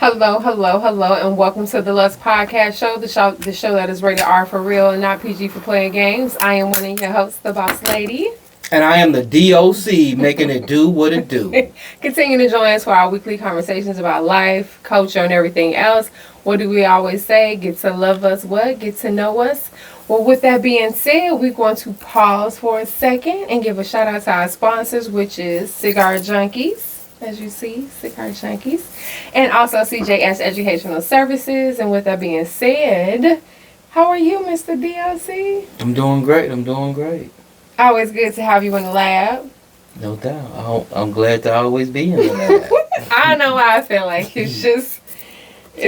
Hello, hello, hello, and welcome to the Lust Podcast Show, the show that is rated R for real and not PG for playing games. I am one of your hosts, the Boss Lady. And I am the D.O.C, making it do what it do. Continue to join us for our weekly conversations about life, culture, and everything else. What do we always say? Get to love us what? Get to know us? Well, with that being said, we're going to pause for a second and give a shout out to our sponsors, which is Cigar Junkies. As you see, Cigar Junkies. And also CJS Educational Services. And with that being said, how are you, Mr. D.O.C? I'm doing great. Always good to have you in the lab. No doubt. I'm glad to always be in the lab. I don't know why I feel like it's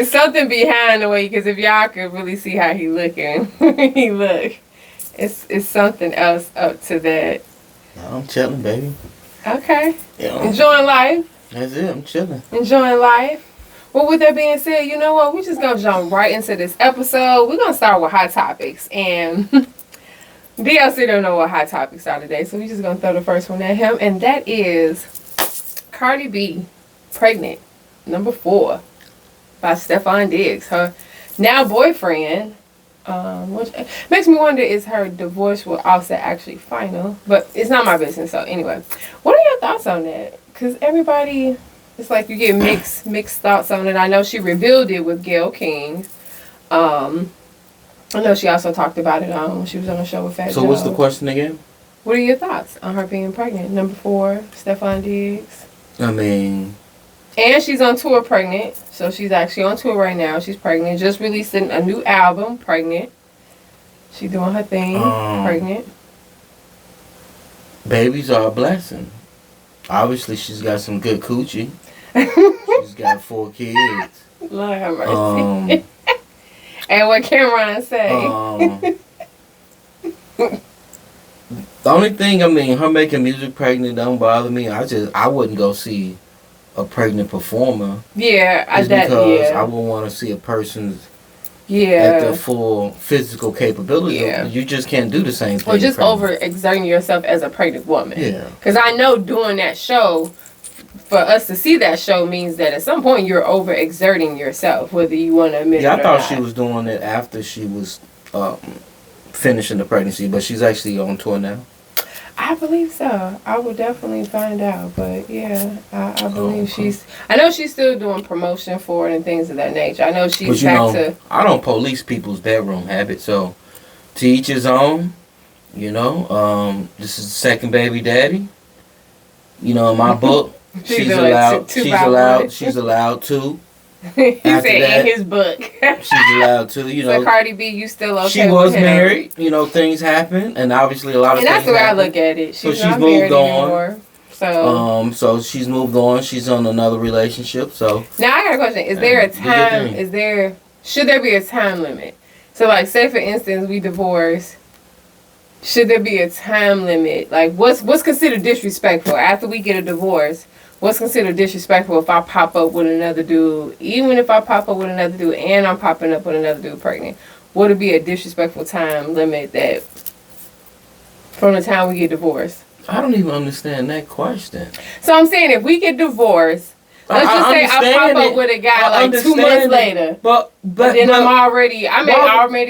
something behind the way, because if y'all could really see how he looking, he look, it's something else up to that. No, I'm chilling, baby. Okay. Yeah. Enjoying life. That's it. I'm chilling. Enjoying life. Well, with that being said, you know what? We're just going to jump right into this episode. We're going to start with hot topics. And DLC don't know what hot topics are today, so we're just going to throw the first one at him. And that is Cardi B, pregnant, number 4, by Stefan Diggs. Her now boyfriend. Which makes me wonder, is her divorce with Offset actually final? But it's not my business. So anyway, what are your thoughts on that? Because everybody, it's like you get mixed thoughts on it. I know she revealed it with Gayle King. I know she also talked about it when she was on the show with Fat Joe. So what's the question again? What are your thoughts on her being pregnant? Number 4, Stefan Diggs. I mean... And she's on tour pregnant. So she's actually on tour right now. She's pregnant. Just releasing a new album, pregnant. She's doing her thing, pregnant. Babies are a blessing. Obviously, she's got some good coochie. She's got 4 kids. Lord have mercy. And what Cameron say? The only thing, her making music pregnant don't bother me. I wouldn't go see a pregnant performer. Yeah, because I would want to see a person's at their full physical capability. Yeah. You just can't do the same thing. Or just overexerting yourself as a pregnant woman. Yeah. Because I know doing that show, for us to see that show, means that at some point you're overexerting yourself, whether you want to admit it or not. I thought she was doing it after she was finishing the pregnancy, but she's actually on tour now. I believe so. I will definitely find out. But yeah, I believe I know she's still doing promotion for it and things of that nature. I know she's back to... I don't police people's bedroom habits, so to each his own. This is the second baby daddy. In my book, she's allowed to. He said in his book. She's allowed to, So Cardi B, you still okay she was married, things happen, and obviously a lot of things happen. And that's the way I look at it. She's not moved on. Anymore, so she's moved on. She's on another relationship, so. Now I got a question. Is there a time, should there be a time limit? So like, say for instance, we divorce. Should there be a time limit? Like, what's considered disrespectful after we get a divorce? What's considered disrespectful if I pop up with another dude? Even if I pop up with another dude and I'm popping up with another dude pregnant, would it be a disrespectful time limit that from the time we get divorced? I don't even understand that question. So I'm saying if we get divorced, let's just say I pop up with a guy like 2 months later. But then I'm already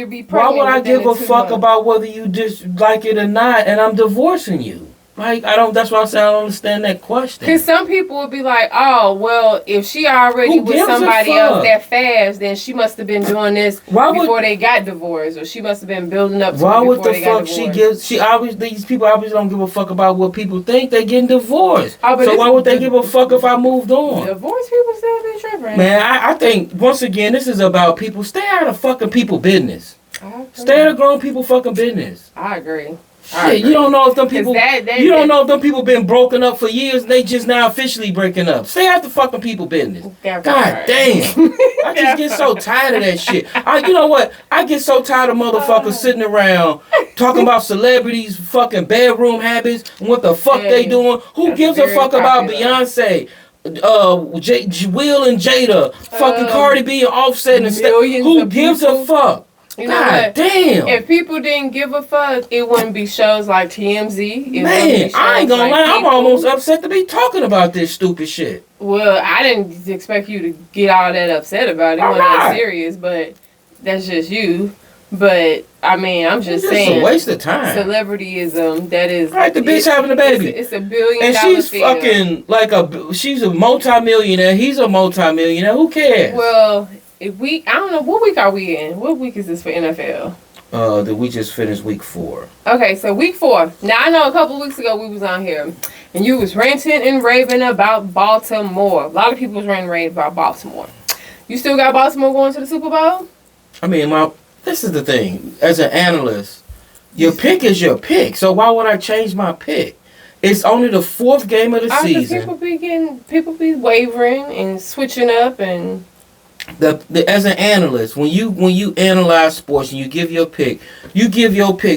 be pregnant. Why would I give a fuck about whether you just like it or not and I'm divorcing you? Like, that's why I say I don't understand that question. Because some people would be like, oh, well, if she already with somebody else that fast, then she must have been doing this before they got divorced, or she must have been building up to why it would before the they got divorced. These people obviously don't give a fuck about what people think. They getting divorced. So why would they give a fuck if I moved on? Divorced people still be tripping. Man, I think, once again, this is about people. Stay out of fucking people business. Stay out of grown people fucking business. I agree. Shit, you don't know if them people. You don't know if them people been broken up for years and they just now officially breaking up. Stay out the fucking people business. God damn! I just get so tired of that shit. You know what? I get so tired of motherfuckers sitting around talking about celebrities' fucking bedroom habits and what the fuck they doing. Who gives a fuck about Beyonce? Will and Jada, fucking Cardi B and Offset and stuff. Who gives a fuck? You know what? Damn. If people didn't give a fuck, it wouldn't be shows like TMZ. Man, I ain't gonna lie. I'm almost upset to be talking about this stupid shit. Well, I didn't expect you to get all that upset about it. It wasn't that serious, but that's just you. But I mean, I'm just saying, it's a waste of time. Celebrityism, that is right. The bitch having a baby. It's $1 billion. And she's fucking like she's a multi-millionaire. He's a multi-millionaire. Who cares? Well, I don't know, what week are we in? What week is this for NFL? We just finished week 4. Okay, so week 4. Now I know a couple of weeks ago we was on here, and you was ranting and raving about Baltimore. A lot of people was ranting and raving about Baltimore. You still got Baltimore going to the Super Bowl? I mean, this is the thing. As an analyst, your pick is your pick. So why would I change my pick? It's only the 4th game of the season. People be wavering and switching up and. As an analyst, when you analyze sports and you give your pick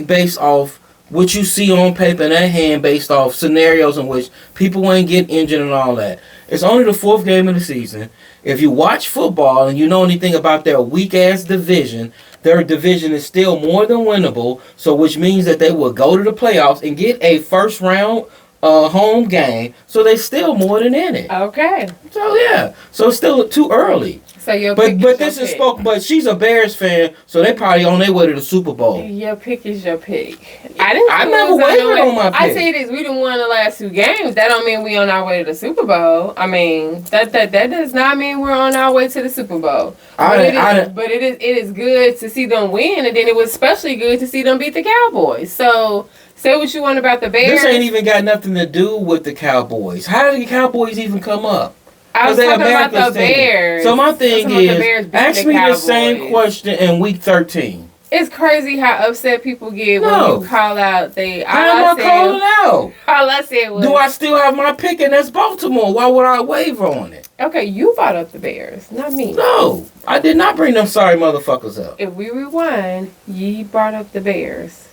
based off what you see on paper in that hand, based off scenarios in which people ain't get injured and all that. It's only the 4th game of the season. If you watch football and you know anything about their weak ass division, their division is still more than winnable. So which means that they will go to the playoffs and get a first round home game. So they still more than in it. Okay. So yeah. So it's still too early. So your but this is spoken. But she's a Bears fan, so they probably on their way to the Super Bowl. Your pick is your pick. I never wavered on my pick. I say this: we didn't win the last 2 games. That don't mean we on our way to the Super Bowl. I mean that does not mean we're on our way to the Super Bowl. But it is good to see them win, and then it was especially good to see them beat the Cowboys. So. Say what you want about the Bears. This ain't even got nothing to do with the Cowboys. How did the Cowboys even come up? I was talking about the Bears. So my thing is, ask me the same question in week 13. It's crazy how upset people get when you call out How am I calling out? All I said was... Do I still have my pick, and that's Baltimore? Why would I waver on it? Okay, you brought up the Bears, not me. No, I did not bring them sorry motherfuckers up. If we rewind, ye brought up the Bears.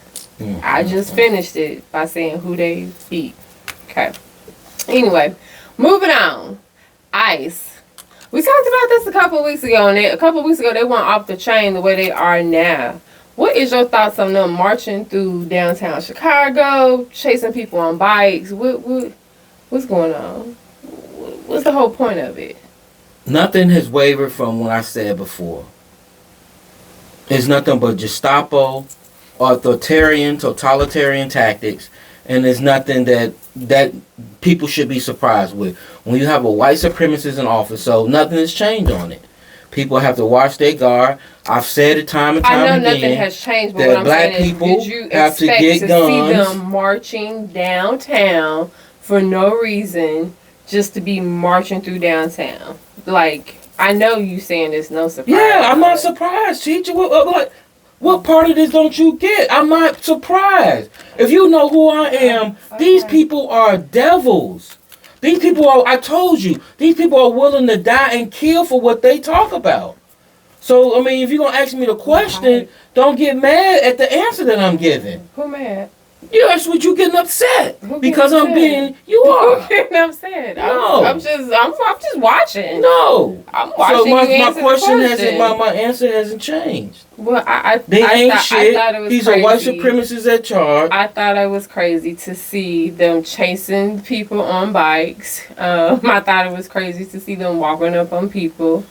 I just finished it by saying who they beat. Okay. Anyway, moving on. ICE. We talked about this a couple of weeks ago, and a couple of weeks ago they went off the chain the way they are now. What is your thoughts on them marching through downtown Chicago, chasing people on bikes? What's going on? What's the whole point of it? Nothing has wavered from what I said before. It's nothing but Gestapo, totalitarian tactics, and there's nothing that people should be surprised with. When you have a white supremacist in office, so nothing has changed on it. People have to watch their guard. I've said it time and time again. I know nothing has changed, but what I'm saying is, did you expect to see them marching downtown for no reason, just to be marching through downtown? Like, I know you saying there's no surprise. Yeah, I'm not surprised, teacher. What part of this don't you get? I'm not surprised. If you know who I am, these people are devils. These people are, I told you, these people are willing to die and kill for what they talk about. So, I mean, if you're going to ask me the question, don't get mad at the answer that I'm giving. Who mad? Yeah, that's what you getting upset. Because I'm being, you are. Who getting upset? No. I'm just watching. No. I'm watching. So my question hasn't, my answer hasn't changed. Well, they ain't shit. I thought it was He's crazy. A white supremacist at charge. I thought it was crazy to see them chasing people on bikes. I thought it was crazy to see them walking up on people.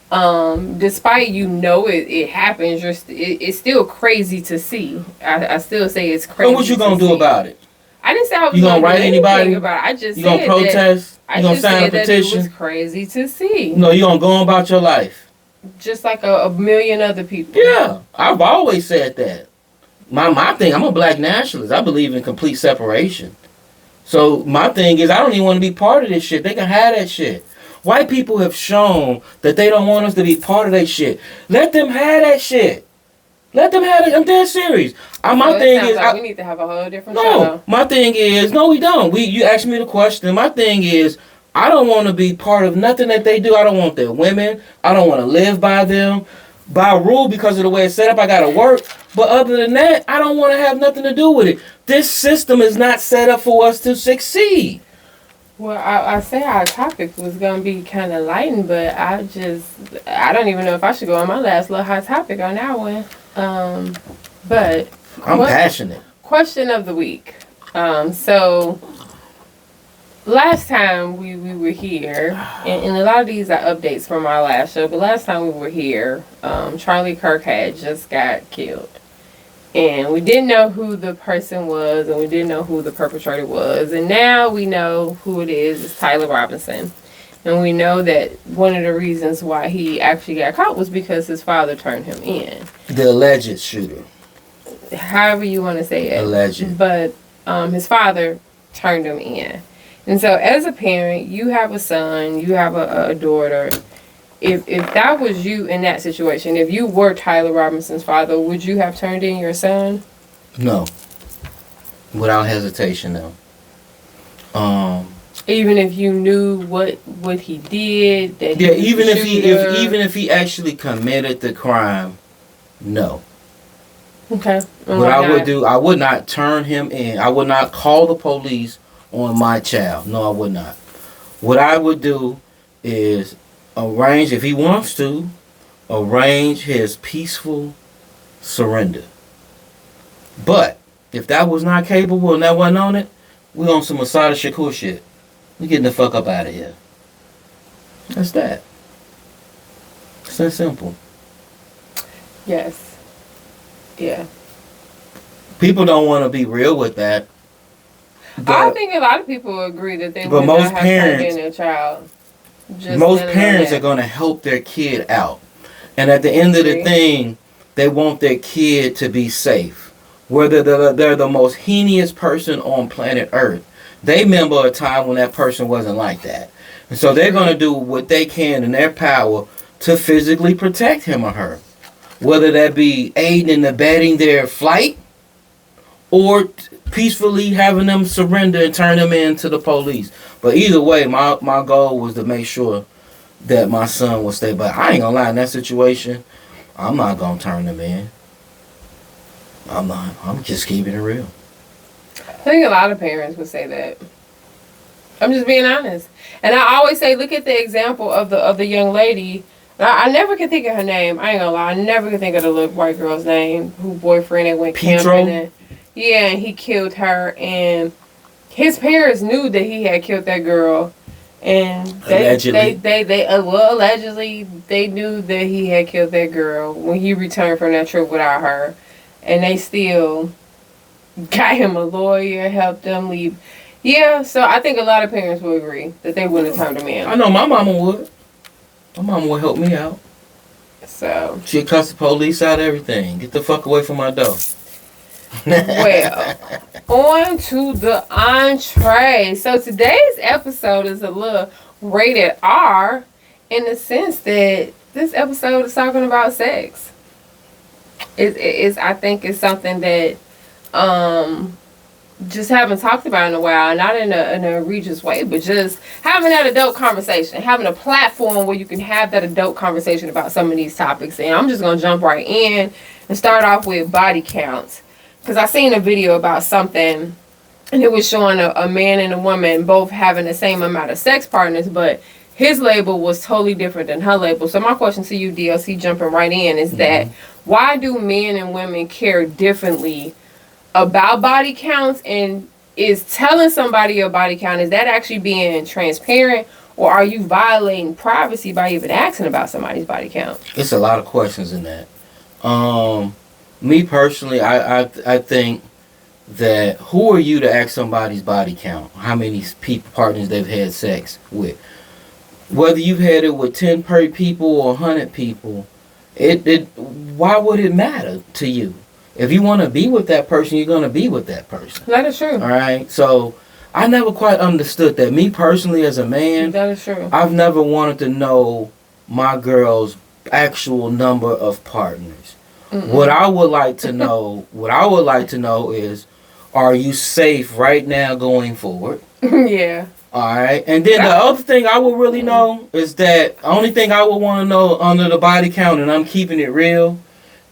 Despite it happens, it's still crazy to see. I still say it's crazy. So what you gonna do about it? I didn't say I was you gonna write do anybody about it. I just you gonna protest. You gonna sign a petition. It was crazy to see. No, you gonna go on about your life. Just like a million other people. Yeah, I've always said that. My thing, I'm a black nationalist. I believe in complete separation. So my thing is, I don't even want to be part of this shit. They can have that shit. White people have shown that they don't want us to be part of that shit. Let them have that shit. Let them have it. I'm dead serious. My thing is, we need to have a whole different show. My thing is, no, we don't. You asked me the question. My thing is, I don't want to be part of nothing that they do. I don't want their women. I don't want to live by them. By rule, because of the way it's set up, I got to work. But other than that, I don't want to have nothing to do with it. This system is not set up for us to succeed. Well, I say our topic was going to be kind of lightened, but I don't even know if I should go on my last little hot topic on that one. But I'm passionate. Question of the week. So last time we were here, and a lot of these are updates from our last show, but last time we were here, Charlie Kirk had just got killed. And we didn't know who the person was, and we didn't know who the perpetrator was. And now we know who it is. It's Tyler Robinson. And we know that one of the reasons why he actually got caught was because his father turned him in. The alleged shooter. However you want to say it. Alleged. But his father turned him in. And so as a parent, you have a son, you have a daughter. If that was you in that situation, if you were Tyler Robinson's father, would you have turned in your son? No. Without hesitation, no. Even if you knew what he did, that yeah, even if he actually committed the crime, no. Okay. What I would do, I would not turn him in. I would not call the police on my child. No, I would not. What I would do is arrange, if he wants to, arrange his peaceful surrender. But if that was not capable and that wasn't on it, we on some Asada Shakur shit. We getting the fuck up out of here. That's that. It's that simple. Yes. Yeah. People don't want to be real with that. I think a lot of people agree that they would not have turned in their child. Most parents are going to help their kid out. And at the end of the thing, they want their kid to be safe. Whether they're the most heinous person on planet Earth. They remember a time when that person wasn't like that. And so they're going to do what they can in their power to physically protect him or her. Whether that be aiding and abetting their flight or peacefully having them surrender and turn them in to the police. But either way, my goal was to make sure that my son would stay. But I ain't going to lie, in that situation, I'm not going to turn them in. I'm not. I'm just keeping it real. I think a lot of parents would say that. I'm just being honest. And I always say, look at the example of the young lady. I never could think of her name. I ain't gonna lie. I never could think of the little white girl's name who boyfriend had went camping. And he killed her. And his parents knew that he had killed that girl. And allegedly they knew that he had killed that girl when he returned from that trip without her. And they still got him a lawyer, helped them leave. Yeah, so I think a lot of parents will agree that they wouldn't have turned him in. I know my mama would. My mama would help me out. So she'd cuss the police out, everything. Get the fuck away from my door. Well, on to the entree. So today's episode is a little rated R in the sense that this episode is talking about sex. I think it's something that just haven't talked about in a while, not in an egregious way, but just having that adult conversation, having a platform where you can have that adult conversation about some of these topics. And I'm just going to jump right in and start off with body counts. Because I seen a video about something, and it was showing a man and a woman both having the same amount of sex partners, but his label was totally different than her label. So my question to you, D.O.C, jumping right in, is that why do men and women care differently about body counts? And is telling somebody your body count, is that actually being transparent, or are you violating privacy by even asking about somebody's body count? It's a lot of questions in that. Me personally, I think that who are you to ask somebody's body count? How many partners they've had sex with? Whether you've had it with 10 people or 100 people, why would it matter to you? If you want to be with that person, you're going to be with that person. That is true. All right? So I never quite understood that. Me personally, as a man, that is true. I've never wanted to know my girl's actual number of partners. What I would like to know, is, are you safe right now going forward? Yeah. All right. And then the other thing I would really know is that the only thing I would want to know under the body count, and I'm keeping it real,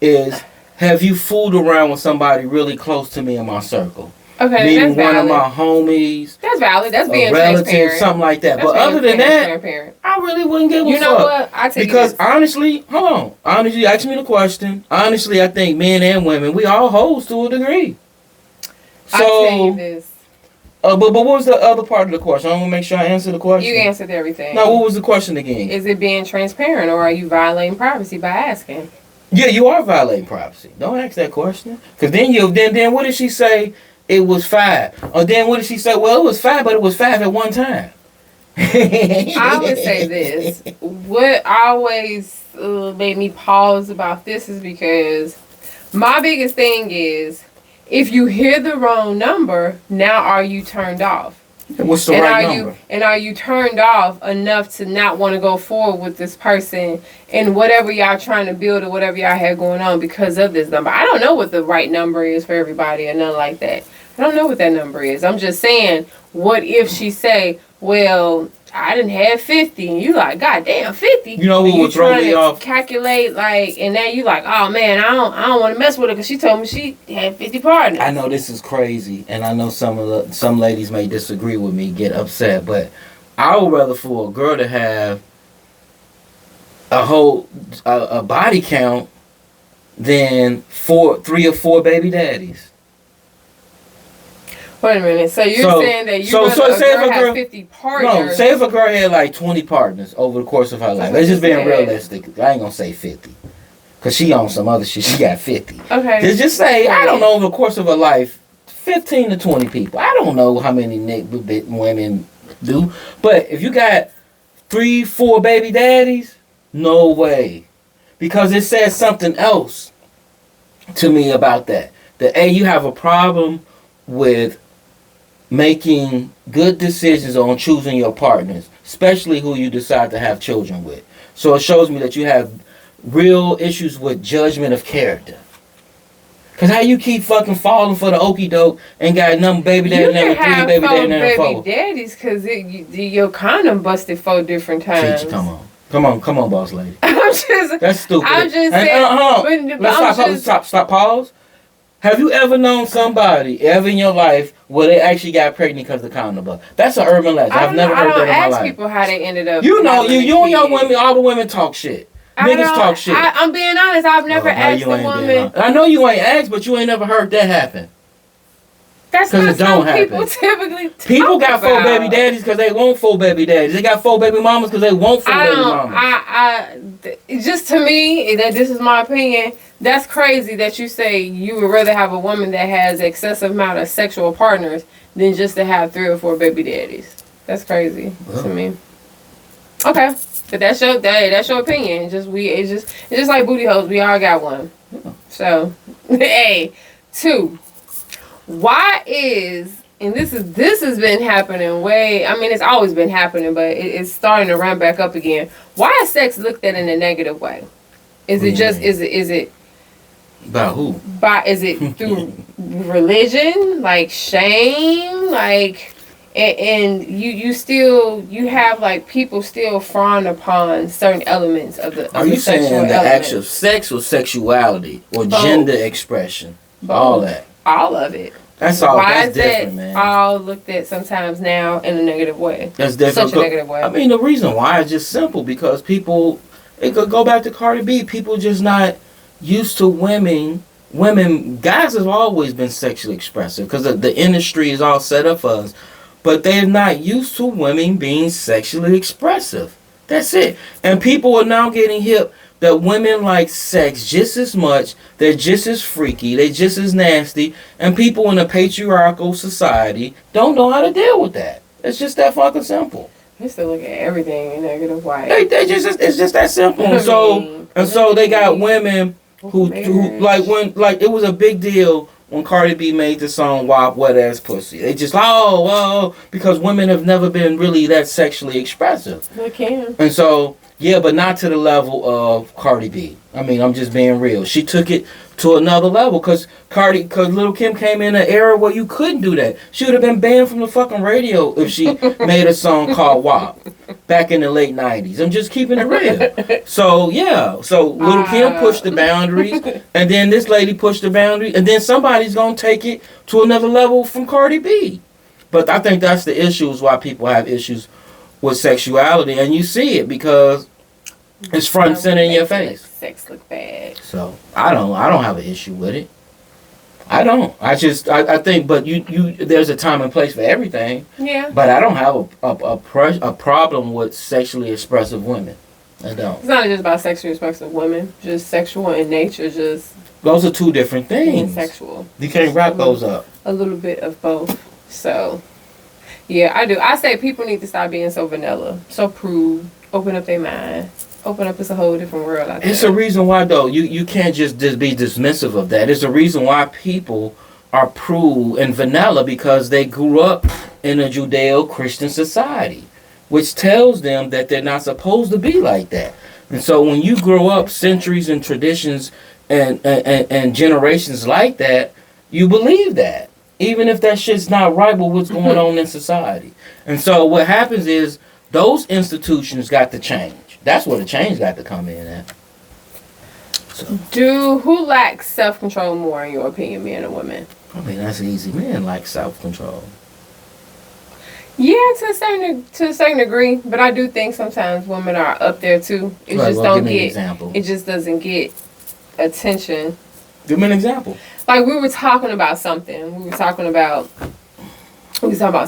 is have you fooled around with somebody really close to me in my circle? Okay, meaning that's one of valid. my homies. That's valid. That's being a relative, transparent. something like that. That's but other than that, I really wouldn't give a fuck. You know what? I take because honestly, hold on. Honestly, ask me the question. Honestly, I think men and women, we all hoes to a degree. So, I tell you this. But what was the other part of the question? I want to make sure I answer the question. You answered everything. No, what was the question again? Is it being transparent, or are you violating privacy by asking? Yeah, you are violating privacy. Don't ask that question. Because then what did she say? It was 5. Or then what did she say? Well, it was 5, but it was 5 at one time. I would say this. What always made me pause about this is because my biggest thing is, if you hear the wrong number, now are you turned off? What's the right number? And are you turned off enough to not want to go forward with this person and whatever y'all trying to build or whatever y'all had going on because of this number? I don't know what the right number is for everybody or nothing like that. I don't know what that number is. I'm just saying, what if she say, well, I didn't have 50, and you like, God damn, 50. You know what would throw me off? Calculate, like, and then you like, oh man, I don't want to mess with her because she told me she had 50 partners. I know this is crazy, and I know some ladies may disagree with me, get upset, but I would rather for a girl to have a body count than 3 or 4 baby daddies. Wait a minute. So you're saying that you have 50 partners? No, say if a girl had like 20 partners over the course of her life. Let's just being realistic. I ain't gonna say 50, cause she on some other shit. She got 50. Okay. Just say I don't know, over the course of her life, 15 to 20 people. I don't know how many women do, but if you got 3, 4 baby daddies, no way, because it says something else to me about that. That you have a problem with making good decisions on choosing your partners, especially who you decide to have children with. So it shows me that you have real issues with judgment of character. Cause how you keep fucking falling for the okie doke and got number baby daddy number 3, baby daddy number 4. Baby daddies, cause your condom busted 4 different times. Come on, boss lady. That's stupid. I'm just saying. Let's stop. Pause. Have you ever known somebody ever in your life where they actually got pregnant because of the condom bust? That's an urban legend. I've never heard that in my life. I don't ask people how they ended up. You know, you and your women, all the women talk shit. Niggas talk shit. I'm being honest. I've never asked a woman. I know you ain't asked, but you ain't never heard that happen. That's not something people typically talk People got 4 baby daddies because they want 4 baby daddies. They got 4 baby mamas because they want 4 baby mamas. Just to me, that this is my opinion. That's crazy that you say you would rather have a woman that has excessive amount of sexual partners than just to have 3 or 4 baby daddies. That's crazy to me. Okay, but that's your opinion. It's just like booty holes. We all got one. So, hey, 2. Why is, and this has been happening it's always been happening, but it's starting to run back up again. Why is sex looked at in a negative way? Is it By who? Is it through religion, like shame, like, and you have like people still frown upon certain elements of the. Are you saying the act of sex or sexuality or gender expression? Both. All that. All of it. That's all. Why that's is different, that man. all looked at sometimes now in a negative way? That's different. Such a negative way. I mean, the reason why is just simple because people. It could go back to Cardi B. People just not used to women. Guys have always been sexually expressive because the industry is all set up for us, but they're not used to women being sexually expressive. That's it. And people are now getting hip that women like sex just as much. They're just as freaky. They're just as nasty. And people in a patriarchal society don't know how to deal with that. It's just that fucking simple. They still look at everything in negative light. It's just that simple. And so they got women who like it was a big deal when Cardi B made the song "WAP Wet Ass Pussy." They just because women have never been really that sexually expressive. They can. And so but not to the level of Cardi B. I mean, I'm just being real. She took it to another level because Lil' Kim came in an era where you couldn't do that. She would have been banned from the fucking radio if she made a song called WAP. back in the late 90s. I'm just keeping it real. So, yeah. So, Lil' Kim pushed the boundaries, and then this lady pushed the boundary, and then somebody's going to take it to another level from Cardi B. But I think that's the issue, is why people have issues with sexuality, and you see it because it's front and center in your face. Sex look bad. So, I don't have an issue with it. I don't. I think, but you there's a time and place for everything. Yeah. But I don't have a problem with sexually expressive women. I don't. It's not just about sexually expressive women. Just sexual in nature. Just those are two different things. Sexual. You can't wrap those up. A little bit of both. So, yeah, I do. I say people need to stop being so vanilla, so prude. Open up their mind. Open up, it's a whole different world out there. It's a reason why, though. You can't just be dismissive of that. It's a reason why people are prude and vanilla, because they grew up in a Judeo-Christian society, which tells them that they're not supposed to be like that. And so when you grow up centuries and traditions and generations like that, you believe that. Even if that shit's not right with what's going on in society. And so what happens is those institutions got to change. That's where the change got to come in at. So. Who lacks self-control more, in your opinion, men or women? I mean, that's easy. Men like self-control. Yeah, to a certain degree, but I do think sometimes women are up there too. It right, just well, don't give me get. An example. It just doesn't get attention. Give me an example. Like we were talking about something. We were talking about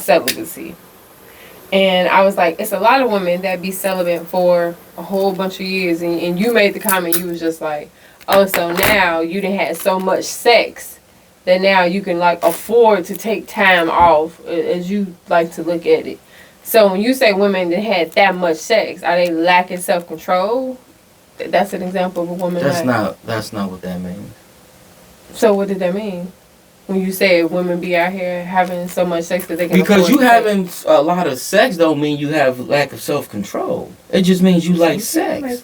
celibacy. And I was like, it's a lot of women that be celibate for a whole bunch of years. And you made the comment, you was just like, oh, so now you done had so much sex that now you can like afford to take time off, as you like to look at it. So when you say women that had that much sex, are they lacking self-control? That's an example of a woman. That's not what that means. So what did that mean? When you say women be out here having so much sex that they can because you having sex. a lot of sex don't mean you have lack of self-control. It just means you like sex.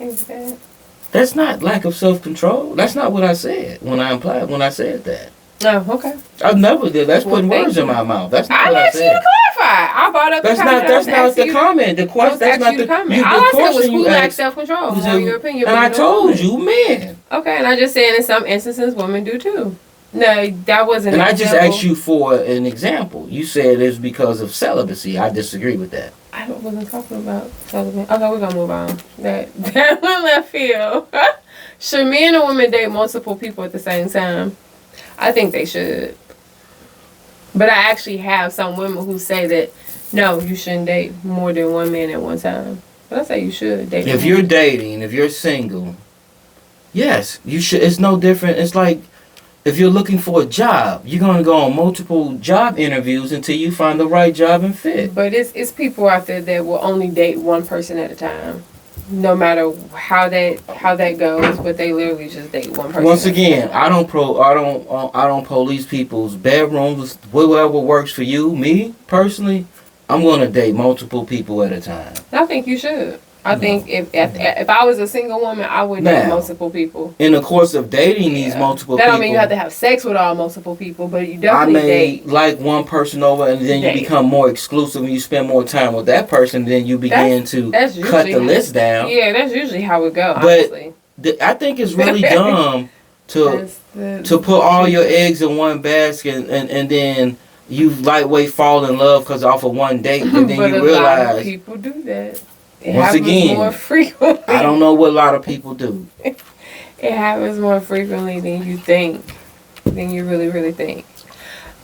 That's not lack of self-control. That's not what I said when I said that. Oh, okay. I never did. That's putting words in my mouth. That's not what I said. I asked you to clarify. I brought up the comment. That's not the comment. The question. That's not the comment. All I said was who lacks self-control. In your opinion. And I told you, men. Okay, and I just said in some instances women do too. No, that wasn't. And I just asked you for an example. You said it's because of celibacy. I disagree with that. I wasn't talking about celibacy. Okay, we're gonna move on. That went left field. Should men and women date multiple people at the same time? I think they should. But I actually have some women who say that no, you shouldn't date more than one man at one time. But I say you should date. If you're dating, if you're single, yes, you should. It's no different. It's like if you're looking for a job, you're going to go on multiple job interviews until you find the right job and fit. But it's people out there that will only date one person at a time, no matter how that goes. But they literally just date one person. Once again, I don't police people's bedrooms. Whatever works for you. Me personally, I'm going to date multiple people at a time. I think you should. I think if I was a single woman, I would date multiple people. In the course of dating these multiple people. That don't mean you have to have sex with all multiple people, but you definitely date. Like one person over and then you become more exclusive and you spend more time with that person, then you begin to cut the list down. Yeah, that's usually how it goes, honestly. But I think it's really dumb to put all your eggs in one basket and then you lightweight fall in love because off of one date, and then you realize. A lot of people do that. It once again, more frequently. I don't know what a lot of people do. It happens more frequently than you think, than you really, really think.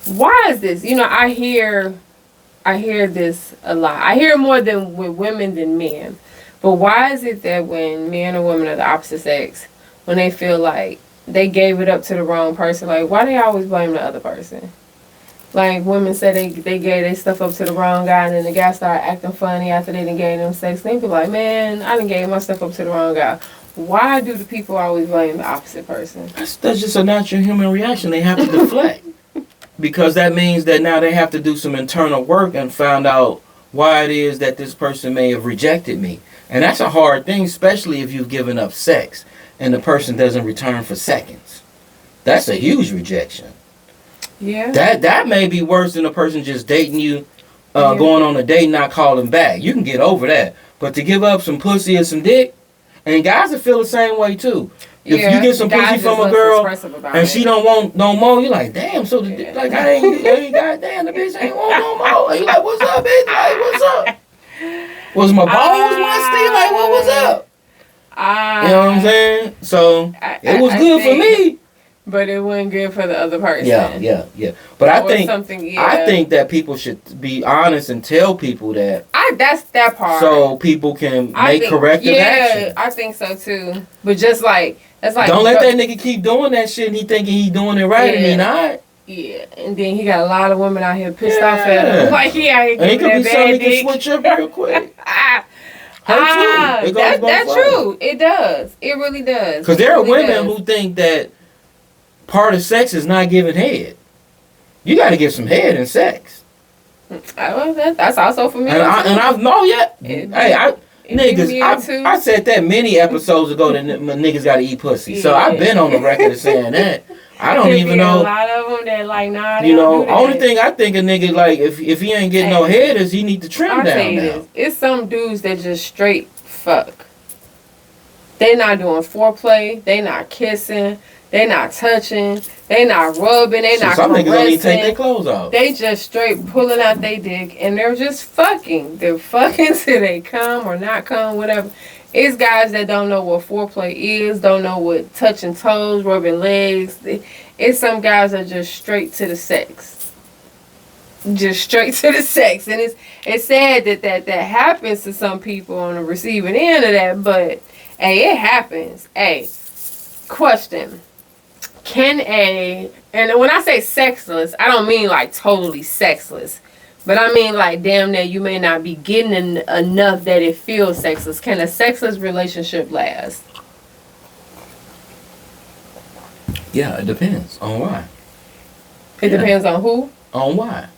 Why is this? You know, I hear this a lot. I hear more than with women than men. But why is it that when men or women of the opposite sex, when they feel like they gave it up to the wrong person, like why they always blame the other person? Like, women say they gave their stuff up to the wrong guy, and then the guy started acting funny after they done gave them sex. They be like, man, I done gave my stuff up to the wrong guy. Why do the people always blame the opposite person? That's just a natural human reaction. They have to deflect. Because that means that now they have to do some internal work and find out why it is that this person may have rejected me. And that's a hard thing, especially if you've given up sex and the person doesn't return for seconds. That's a huge rejection. Yeah. That may be worse than a person just dating you, going on a date and not calling back. You can get over that. But to give up some pussy and some dick, and guys will feel the same way too. If you get some pussy from a girl and she don't want no more, you like, damn, so the like I ain't goddamn, the bitch ain't want no more. And you like, what's up, bitch? Like, what's up? Was my balls musty? Like, what was up? You know what I'm saying? So it was good for me. But it wasn't good for the other person. Yeah. But I think that people should be honest and tell people that. That's that part. So people can make corrective action. Yeah, I think so too. But just like that's like. Don't let that nigga keep doing that shit and he thinking he doing it right and he not. Yeah, and then he got a lot of women out here pissed off at him. Like he out here giving that bad dick. He can switch up real quick. That's true. It does. It really does. Because there are women who think that part of sex is not giving head. You got to give some head in sex. That's also for me. I said that many episodes ago that niggas got to eat pussy. So I've been on the record of saying that. I don't even know. A lot of them that like, nah. You know, only thing I think a nigga like if he ain't getting no head is he need to trim down now. It's some dudes that just straight fuck. They not doing foreplay. They not kissing. They not touching. They not rubbing. They not some caressing. Niggas don't even take their clothes off. They just straight pulling out their dick and they're just fucking. They're fucking till they come or not come, whatever. It's guys that don't know what foreplay is, don't know what touching toes, rubbing legs. It's some guys that just straight to the sex. Just straight to the sex. And it's sad that happens to some people on the receiving end of that, but hey, it happens. Hey, question. And when I say sexless, I don't mean like totally sexless. But I mean like damn near you may not be getting enough that it feels sexless. Can a sexless relationship last? Yeah, it depends on why. It depends on who? On why.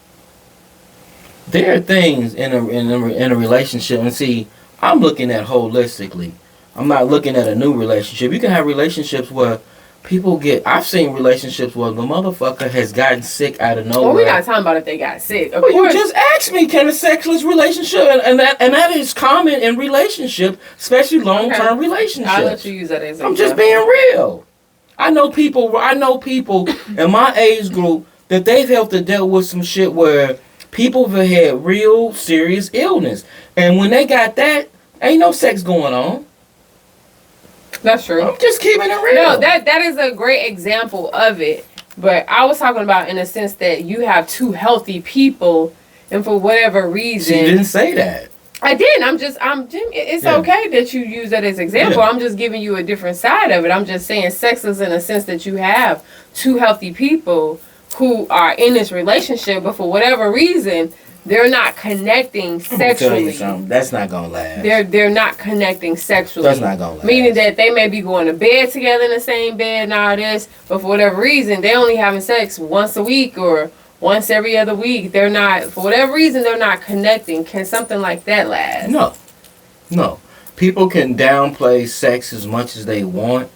There are things in a relationship, and see, I'm looking at holistically. I'm not looking at a new relationship. You can have relationships where people I've seen relationships where the motherfucker has gotten sick out of nowhere. Well, we're not talking about if they got sick. Of course. You just asked me, can a sexless relationship, and that is common in relationship, especially long-term relationships. I'll let you use that as an example. I'm just being real. I know people in my age group that they've helped to deal with some shit where people have had real serious illness. And when they got that, ain't no sex going on. That's true. I'm just keeping it real. No, that is a great example of it. But I was talking about in the sense that you have two healthy people, and for whatever reason, you didn't say that. I didn't. It's okay that you use that as example. Yeah. I'm just giving you a different side of it. I'm just saying sexless in the sense that you have two healthy people who are in this relationship, but for whatever reason, they're not connecting sexually. That's not gonna last. They're not connecting sexually. That's not gonna last. Meaning that they may be going to bed together in the same bed and all this, but for whatever reason, they're only having sex once a week or once every other week. They're not, for whatever reason, they're not connecting. Can something like that last? No. People can downplay sex as much as they want,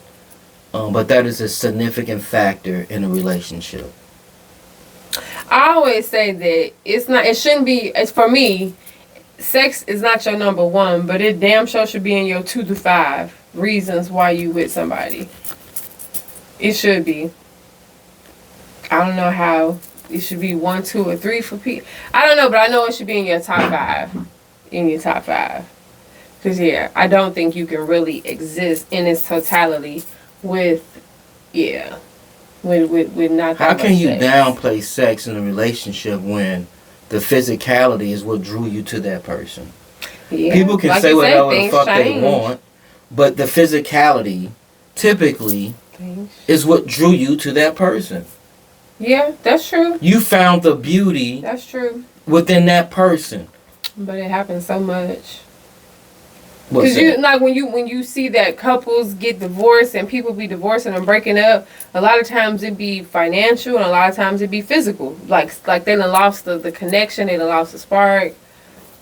but that is a significant factor in a relationship. I always say that it's for me, sex is not your number one, but it damn sure should be in your 2 to 5 reasons why you with somebody. It should be. I don't know how it should be 1, 2, or 3 for people. I don't know, but I know it should be in your top 5. Because I don't think you can really exist in its totality with not that How can you sex. downplay sex in a relationship when the physicality is what drew you to that person? Yeah. People can say whatever the fuck they want, but the physicality typically is what drew you to that person. Yeah, that's true. You found the beauty. That's true. Within that person. But it happens so much. Because when you see that couples get divorced and people be divorcing and breaking up, a lot of times it be financial and a lot of times it be physical. Like they done lost the connection, they done lost the spark,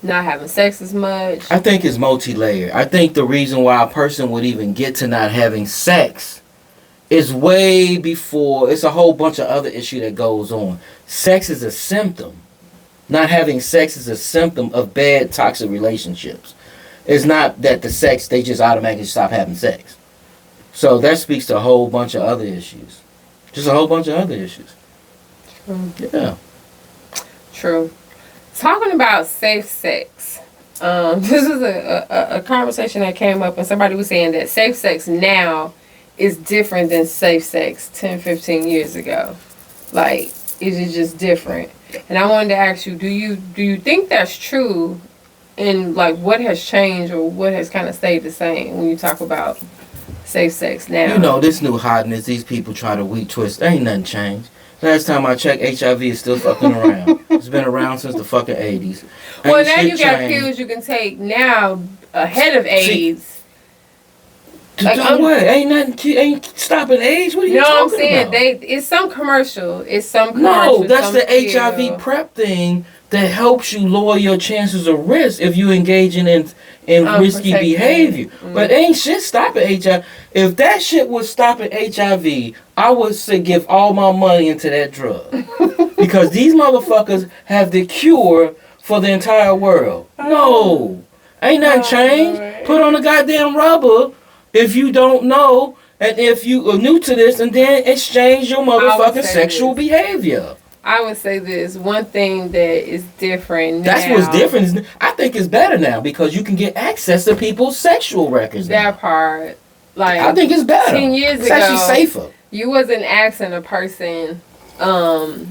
not having sex as much. I think it's multi-layered. I think the reason why a person would even get to not having sex is way before. It's a whole bunch of other issue that goes on. Sex is a symptom. Not having sex is a symptom of bad toxic relationships. It's not that the sex, they just automatically stop having sex. So that speaks to a whole bunch of other issues. Just a whole bunch of other issues. True. Yeah. True. Talking about safe sex. This is a conversation that came up and somebody was saying that safe sex now is different than safe sex 10, 15 years ago. Like, it is just different. And I wanted to ask you, do you think that's true? And like, what has changed or what has kind of stayed the same when you talk about safe sex now? You know, this new hotness, these people try to weak twist. Ain't nothing changed. Last time I checked, HIV is still fucking around. It's been around since the fucking 80s. Well, now you got pills you can take now ahead of AIDS. Like, what? Ain't stopping AIDS? What are you talking about? I'm saying? It's some commercial. No, that's the HIV PrEP thing that helps you lower your chances of risk if you engaging in risky behavior. Mm-hmm. But ain't shit stopping HIV. If that shit was stopping HIV, I would say give all my money into that drug. Because these motherfuckers have the cure for the entire world. No. Ain't nothing changed. Put on a goddamn rubber if you don't know and if you are new to this, and then exchange your motherfucking sexual behavior. I would say this. One thing that is different now. That's what's different. I think it's better now because you can get access to people's sexual records now. That part. Like, I think it's better. 10 years ago. It's actually safer. You wasn't asking a person to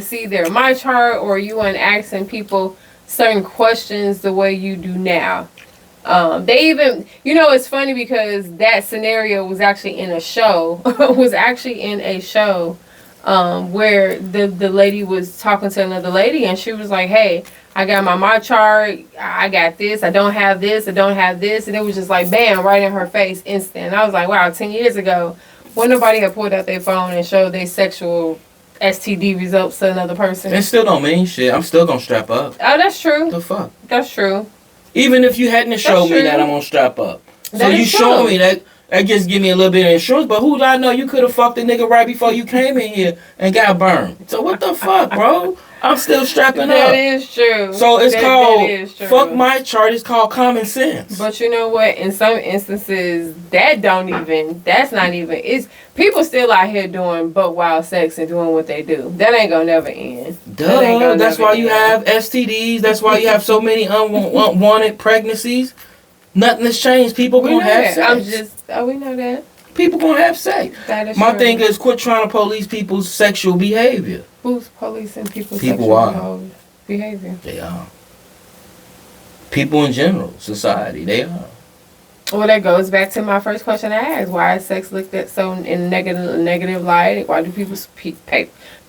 see their my chart, or you weren't asking people certain questions the way you do now. They even, it's funny because that scenario was actually in a show. Where the lady was talking to another lady, and she was like, hey, I got my chart, I got this, I don't have this, and it was just like, bam, right in her face, instant. And I was like, wow, 10 years ago, when nobody had pulled out their phone and showed their sexual STD results to another person. It still don't mean shit. I'm still gonna strap up. Oh, that's true. The fuck? That's true. Even if you hadn't showed me that I'm gonna strap up. So you showing me that just give me a little bit of insurance, but who do I know? You could have fucked a nigga right before you came in here and got burned. So what the fuck, bro? I'm still strapping up. That is true. So it's called, fuck my chart, it's called common sense. But you know what? In some instances, that's not even, people still out here doing buck wild sex and doing what they do. That ain't gonna never end. That's why you have STDs. That's why you have so many unwanted pregnancies. Nothing has changed. People gonna have sex. We know that. People gonna have sex. That is My true. thing is quit trying to police people's sexual behavior. Who's policing people's sexual behavior? They are. People in general, society, they are. Well, that goes back to my first question I asked. Why is sex looked at so in negative light? Why do people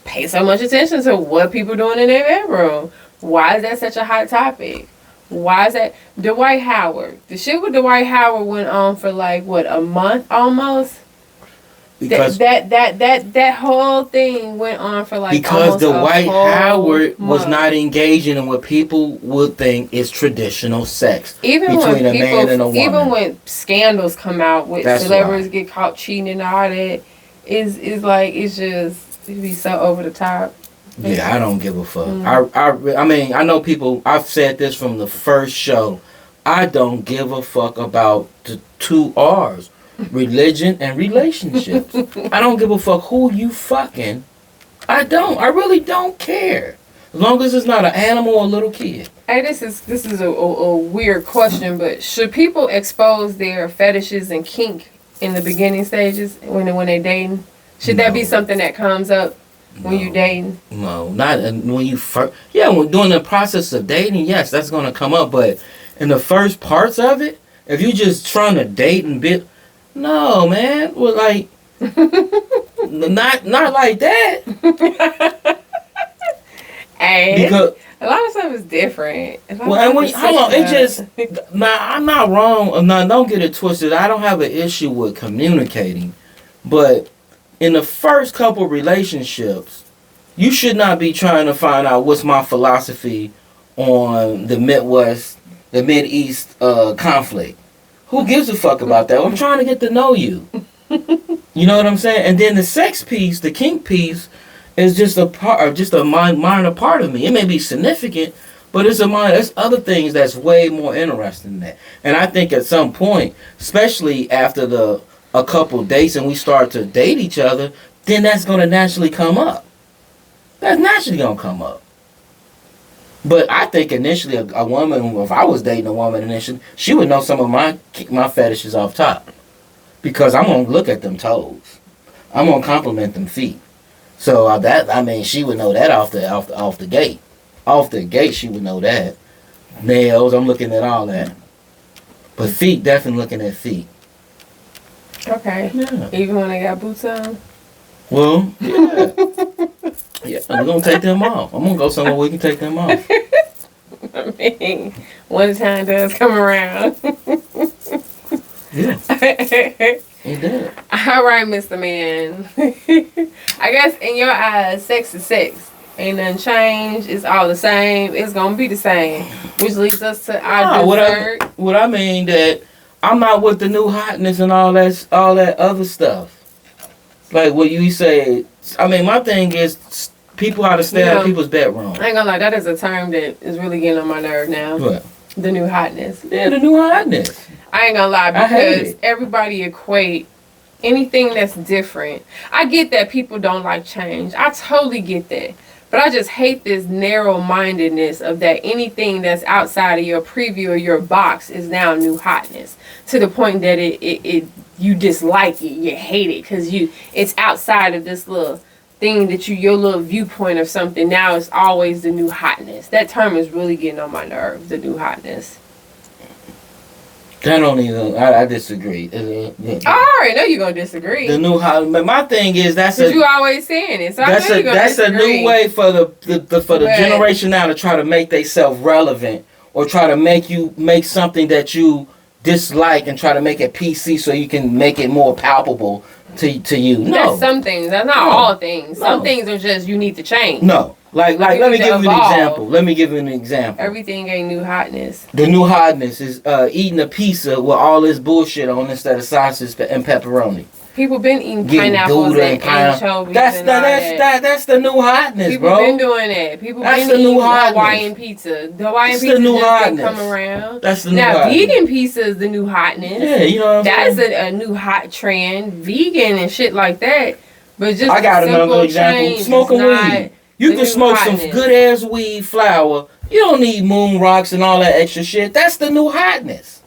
pay so much attention to what people doing in their bedroom? Why is that such a hot topic? Why is that? Dwight Howard. The shit with Dwight Howard went on for like, what, a month almost? Because that whole thing went on for like because Dwight Howard was not engaging in what people would think is traditional sex between a man and a woman. Even when scandals come out with celebrities get caught cheating and all that, it'd be so over the top. Yeah, I don't give a fuck. I mean, I know people, I've said this from the first show. I don't give a fuck about the 2 R's. Religion and relationships. I don't give a fuck who you fucking. I really don't care. As long as it's not an animal or a little kid. Hey, this is a weird question, but should people expose their fetishes and kink in the beginning stages when they're dating? Should that be something that comes up when you're dating? No, not when you first. Yeah, when during the process of dating, yes, that's gonna come up. But in the first parts of it, if you're just trying to date and build. No, man. Well, like, not like that. Hey, because a lot of stuff is different. Hold on. It just. Now, I'm not wrong. Now, don't get it twisted. I don't have an issue with communicating, but in the first couple relationships, you should not be trying to find out what's my philosophy on the Mideast conflict. Who gives a fuck about that? I'm trying to get to know you. You know what I'm saying? And then the sex piece, the kink piece, is just a minor part of me. It may be significant, But there's other things that's way more interesting than that. And I think at some point, especially after a couple dates and we start to date each other, then that's going to naturally come up. That's naturally going to come up. But I think initially a woman, if I was dating a woman initially, she would know some of my fetishes off top. Because I'm going to look at them toes. I'm going to compliment them feet. So she would know that off the gate. Off the gate, she would know that. Nails, I'm looking at all that. But feet, definitely looking at feet. Okay. Yeah. Even when they got boots on? Well, yeah. Yeah, I'm going to take them off. I'm going to go somewhere where we can take them off. I mean, one time does come around. Yeah. It does. All right, Mr. Man. I guess in your eyes, sex is sex. Ain't nothing changed. It's all the same. It's gonna be the same. Which leads us to our dessert. What I mean that I'm not with the new hotness and all that other stuff. Like what you say. I mean, my thing is people how to stay out of people's bedroom. I ain't gonna lie, that is a term that is really getting on my nerve now. What? The new hotness. Yeah, the new hotness. I ain't gonna lie, because everybody equate anything that's different. I get that people don't like change. I totally get that. But I just hate this narrow-mindedness of that anything that's outside of your preview or your box is now new hotness. To the point that it you dislike it, you hate it because it's outside of this little thing that your little viewpoint of something. Now it's always the new hotness. That term is really getting on my nerves, the new hotness. I disagree. I already know you're going to disagree. The new hot, but my thing is you always saying it. So that's a new way for the generation now to try to make themselves relevant or try to make something that you dislike and try to make it PC so you can make it more palpable to you. No. That's some things. That's not all things. Some things are just you need to change. No. Like let me give you an example. Everything ain't new hotness. The new hotness is eating a pizza with all this bullshit on instead of sausage and pepperoni. People been eating pineapples and anchovies. That's the new hotness, bro. People been doing that. People been eating Hawaiian pizza. The Hawaiian pizza just been come around. That's the new hotness. Now vegan pizza is the new hotness. Yeah, you know what I'm saying? That's a new hot trend. Vegan and shit like that. But just I got another example. Smoking weed. You can smoke some good ass weed flower. You don't need moon rocks and all that extra shit. That's the new hotness.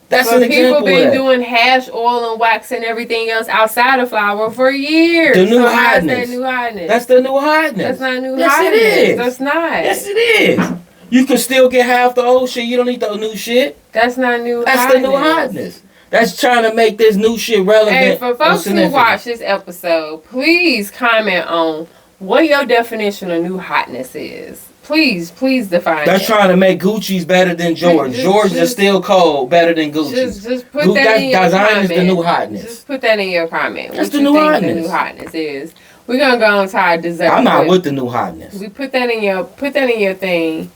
That's an example. People been doing hash oil and wax and everything else outside of flower for years. The new hotness. That new hotness. That's the new hotness. That's not new hotness. Yes, it is. That's not. Yes, it is. You can still get half the old shit. You don't need the new shit. That's not new hotness. That's the new hotness. That's trying to make this new shit relevant. Hey, for folks who watch this episode, please comment on what your definition of new hotness is. Please define That's trying to make Gucci's better than George. George is still cold, better than Gucci. Just put that in your comment. Is the new hotness. Just put that in your comment. That's the new hotness. The new hotness is. We're gonna go on to our dessert. I'm not with the new hotness. We put that in your thing.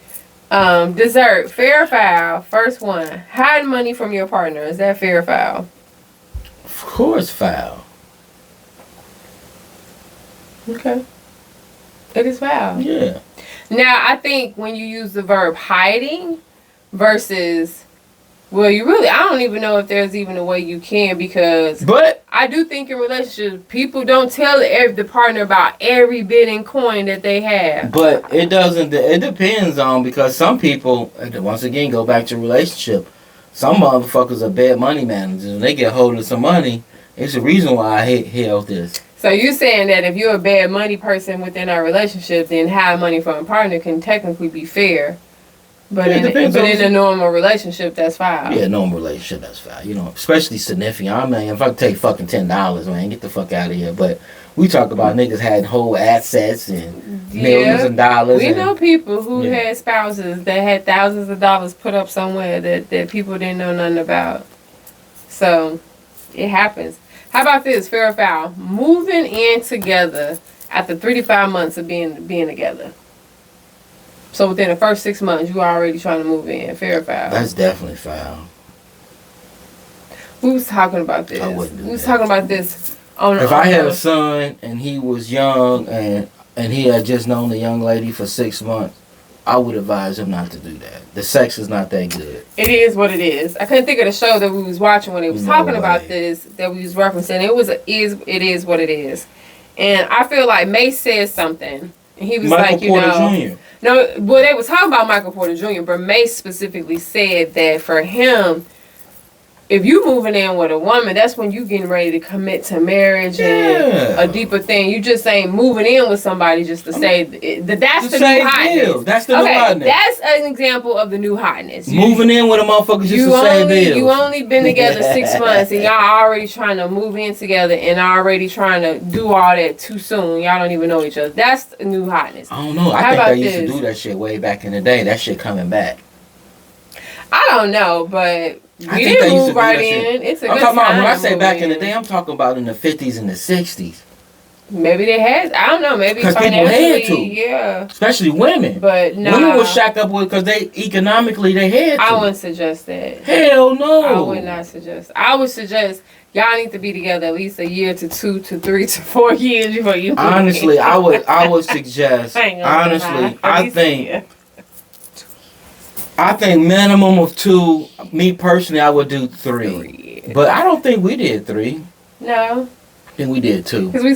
Dessert, fair or foul? First one. Hide money from your partner. Is that fair or foul? Of course, foul. Okay. It is foul. Yeah. Now, I think when you use the verb hiding versus, well, I don't even know if there's even a way you can, because but I do think in relationships, people don't tell the partner about every bit and coin that they have. But it depends on, because some people, once again, go back to relationship. Some motherfuckers are bad money managers. When they get hold of some money, it's the reason why I hate this. So you're saying that if you're a bad money person within our relationship, then hide money from a partner can technically be fair. But in a normal relationship, that's foul. Yeah, normal relationship, that's foul. You know, especially significant. I mean, if I take fucking $10, man, get the fuck out of here. But we talk about niggas had whole assets and millions of dollars. We know people who had spouses that had thousands of dollars put up somewhere that people didn't know nothing about. So it happens. How about this, fair or foul? Moving in together after 3 to 5 months of being together. So within the first 6 months, you are already trying to move in. Fair or foul? That's definitely foul. We was talking about this. I wouldn't do that. We was talking about this on. If I had a son and he was young and he had just known the young lady for 6 months, I would advise him not to do that. The sex is not that good. It is what it is. I couldn't think of the show that we was watching when they was talking about this, that we was referencing. It is what it is. And I feel like Mace said something. And he was Michael like, Porter Jr. No, well, they were talking about Michael Porter Jr., but Mace specifically said that for him, if you moving in with a woman, that's when you getting ready to commit to marriage and a deeper thing. You just ain't moving in with somebody just to say that's the new hotness. That's the new hotness. That's an example of the new hotness. Moving in with a motherfucker just to save bills. You only been together 6 months and y'all already trying to move in together and already trying to do all that too soon. Y'all don't even know each other. That's the new hotness. I don't know. I think they used to do that shit way back in the day. That shit coming back. I don't know, but we didn't move right in. It's a good time. When I say back in the day, I'm talking about in the 50s and the 60s. Maybe they had. I don't know. Maybe because people had to. Yeah. Especially women. But no. Women were shacked up with because they economically they had to. I wouldn't suggest that. Hell no. I would not suggest. I would suggest y'all need to be together at least a year to 2 to 3 to 4 years before you. Honestly, I would suggest. Honestly, I think minimum of 2. Me personally, I would do 3. But I don't think we did 3. No. I think we did 2. Because we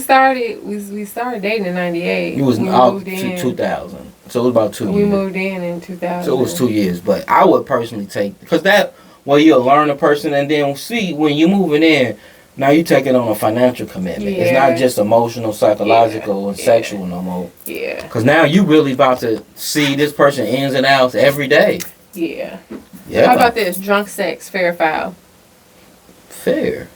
started dating in '98. It was out to 2000. So it was about 2 years. We moved in 2000. So it was 2 years. But I would personally take, because you'll learn a person and then see when you're moving in, now you're taking on a financial commitment. Yeah. It's not just emotional, psychological, and sexual no more. Yeah. Because now you really about to see this person ins and outs every day. Yeah. Yeah. How about this? Drunk sex, fair or foul? Fair.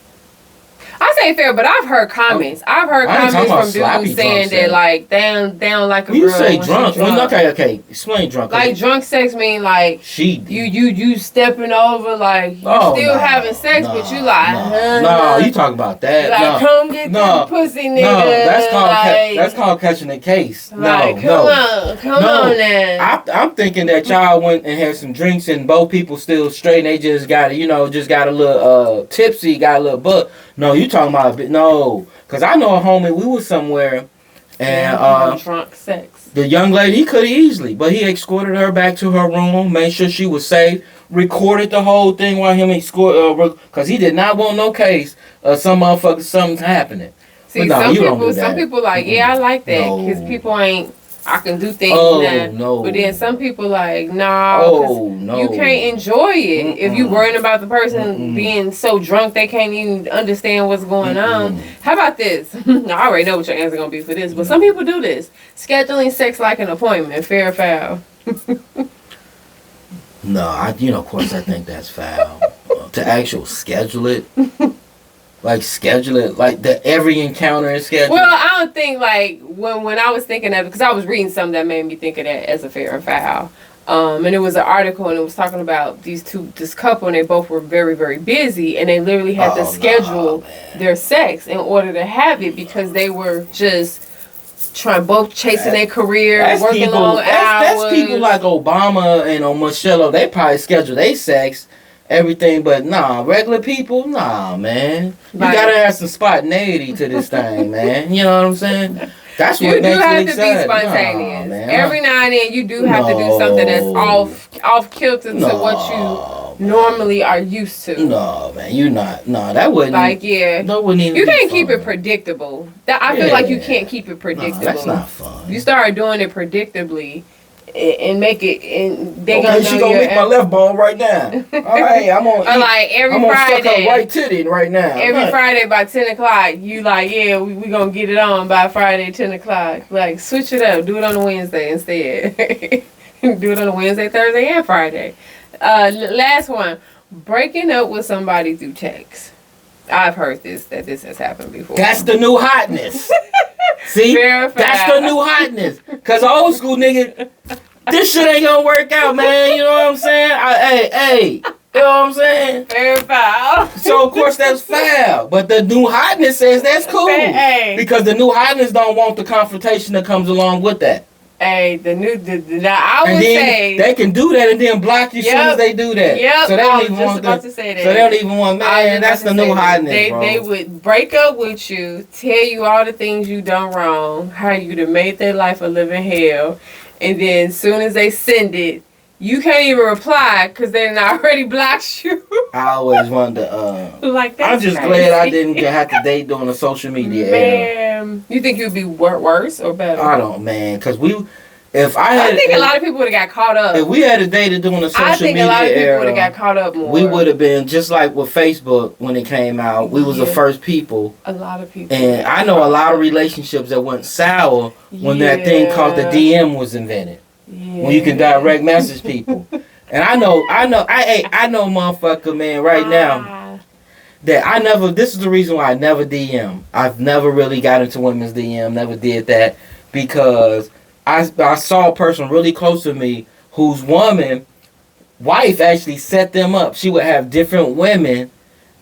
I say fair, but I've heard comments. From dudes saying that like they don't like a girl. You say drunk. Okay. Explain drunk. Like drunk sex mean like you stepping over like you still having sex, but you like no, you talking about that? Like come get this pussy, nigga. No, that's called catching a case. Like, come on now. I'm thinking that y'all went and had some drinks and both people still straight. And they just got a little tipsy, got a little butt. No, you talking about because I know a homie. We was somewhere, and drunk sex. The young lady, he could have easily, but he escorted her back to her room, made sure she was safe, recorded the whole thing while him because he did not want no case of some motherfucker something's happening. See, some people like, I like that because people ain't. I can do things now. No. But then some people like, you can't enjoy it if you worrying about the person being so drunk they can't even understand what's going on. How about this? I already know what your answer gonna be for this, but some people do this. Scheduling sex like an appointment, fair or foul? No, of course I think that's foul. To actually schedule it. Like schedule it, like every encounter is scheduled. Well, I don't think like when I was thinking of it, because I was reading something that made me think of that as a fair or foul. And it was an article and it was talking about this couple, and they both were very, very busy, and they literally had to schedule their sex in order to have it because they were just both chasing their career, working long hours. That's people like Obama and Michelle. They probably schedule their sex. Everything, but regular people, man. You gotta have some spontaneity to this thing, man. You know what I'm saying? That's what makes me excited. You do have to be spontaneous. Every now and then, you do have to do something that's off kilter to what you normally are used to. No, man, you're not. No, that wouldn't. That wouldn't even. You can't keep it predictable. I feel like you can't keep it predictable. That's not fun. You start doing it predictably. And make it, and they gonna know she gonna lick my left ball right now. All right, I'm on. Like every Friday, suck her right titty right now. Every Friday by 10 o'clock, you like, we gonna get it on by Friday 10 o'clock. Like switch it up, do it on a Wednesday instead. Do it on a Wednesday, Thursday, and Friday. Last one, breaking up with somebody through text. I've heard that this has happened before. That's the new hotness. See? That's the new hotness. Because old school nigga, this shit ain't gonna work out, man. You know what I'm saying? Hey. You know what I'm saying? Very foul. So, of course, that's foul. But the new hotness says that's cool. Because the new hotness don't want the confrontation that comes along with that. Hey, I would say they can do that and then block you as soon as they do that. Yep. So they don't even want to say that. So they don't even want, man. That's the new hotness. They would break up with you, tell you all the things you done wrong, how you done made their life a living hell, and then as soon as they send it, you can't even reply because they already blocked you. I always wanted to. Like that's I'm just crazy. glad I didn't have to date during the social media era. Man, you think you'd be worse or better? I don't, man, because I think a lot of people would have got caught up. If we had dated during the social media era, I think a lot of people would have got caught up more. We would have been just like with Facebook when it came out. We was the first people. A lot of people. And I know a lot of relationships that went sour when that thing called the DM was invented. Yeah. When you can direct message people. And I know, motherfucker, man, right now that this is the reason why I never DM. I've never really got into women's DM, never did that because I saw a person really close to me whose wife actually set them up. She would have different women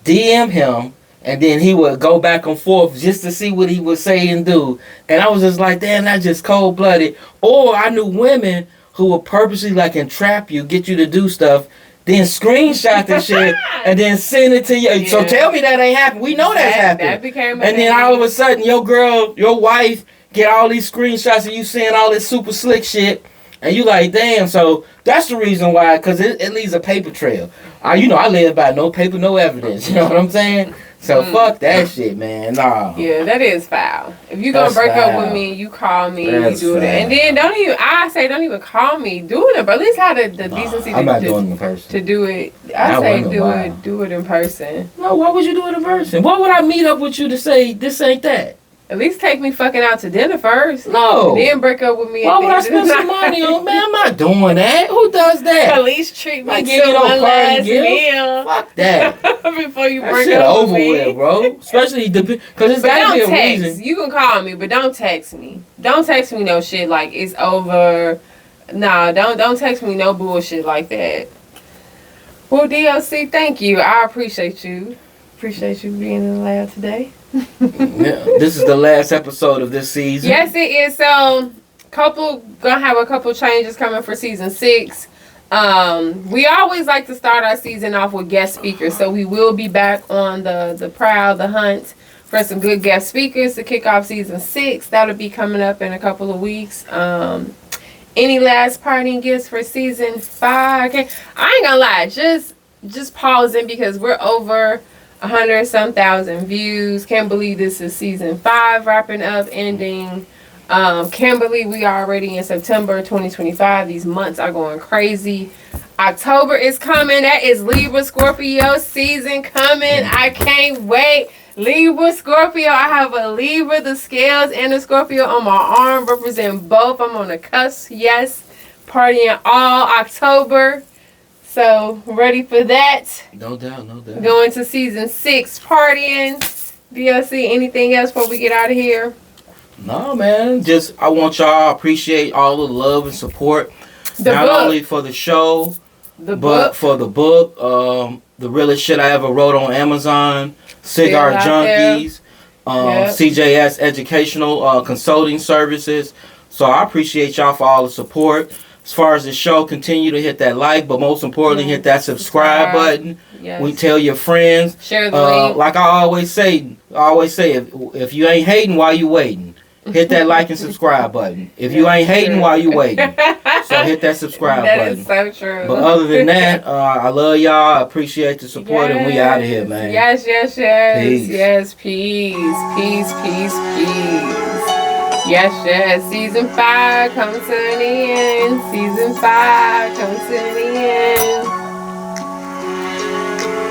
DM him, and then he would go back and forth just to see what he would say and do. And I was just like, damn, that's just cold-blooded. Or I knew women who would purposely like entrap you, get you to do stuff, then screenshot the shit, and then send it to you. Yeah. So tell me that ain't happened. We know that's happened. That became and then all of a sudden, your wife, get all these screenshots of you saying all this super slick shit, and you like, damn. So that's the reason why, because it leaves a paper trail. I live by no paper, no evidence. You know what I'm saying? So fuck that shit, man. Nah. Yeah, that is foul. If you gonna break up with me, you call me, you do it, and then don't even call me. Do it, but at least have the decency I'm not doing it in person. To do it. I say do it in person. No, why would you do it in person? Why would I meet up with you to say this ain't that? At least take me fucking out to dinner first. No. Then break up with me. Why would I spend some money on? Man, I'm not doing that. Who does that? At least treat me to one last meal. Fuck that. Before you that break shit up over with me. With, bro. Especially because it's gotta be a reason. You can call me, but don't text me. Don't text me no shit like it's over. Nah, don't text me no bullshit like that. Well, D.O.C, thank you. I appreciate you. Appreciate you being in the lab today. Yeah, this is the last episode of this season. Yes, it is. So, gonna have a couple changes coming for season 6. We always like to start our season off with guest speakers, so we will be back on the prowl, the hunt for some good guest speakers to kick off season 6. That'll be coming up in a couple of weeks. Any last parting gifts for season 5? Okay. I ain't gonna lie, just pausing because we're over 100-some thousand views. Can't believe this is season 5 wrapping up, ending. Can't believe we are already in September 2025. These months are going crazy. October is coming. That is Libra Scorpio season coming. I can't wait. Libra Scorpio. I have a Libra, the scales, and the Scorpio on my arm. Represent both. I'm on the cusp. Yes. Partying all October. So, ready for that? No doubt. Going to season 6, partying. D.O.C, anything else before we get out of here? No, man. I want y'all to appreciate all the love and support. Not only for the show, but for the book. The realest shit I ever wrote on Amazon. Cigar Junkies. CJS Educational Consulting Services. So, I appreciate y'all for all the support. As far as the show, continue to hit that like, but most importantly, hit that subscribe button. Yes. We tell your friends. Share the link. Like I always say, if you ain't hating, why you waiting? Hit that like and subscribe button. If you ain't hating, why you waiting? So hit that subscribe button. That is so true. But other than that, I love y'all. I appreciate the support, and we out of here, man. Yes. Peace. Yes, peace. Yes. Season 5 comes to an end. Season 5 comes to an end.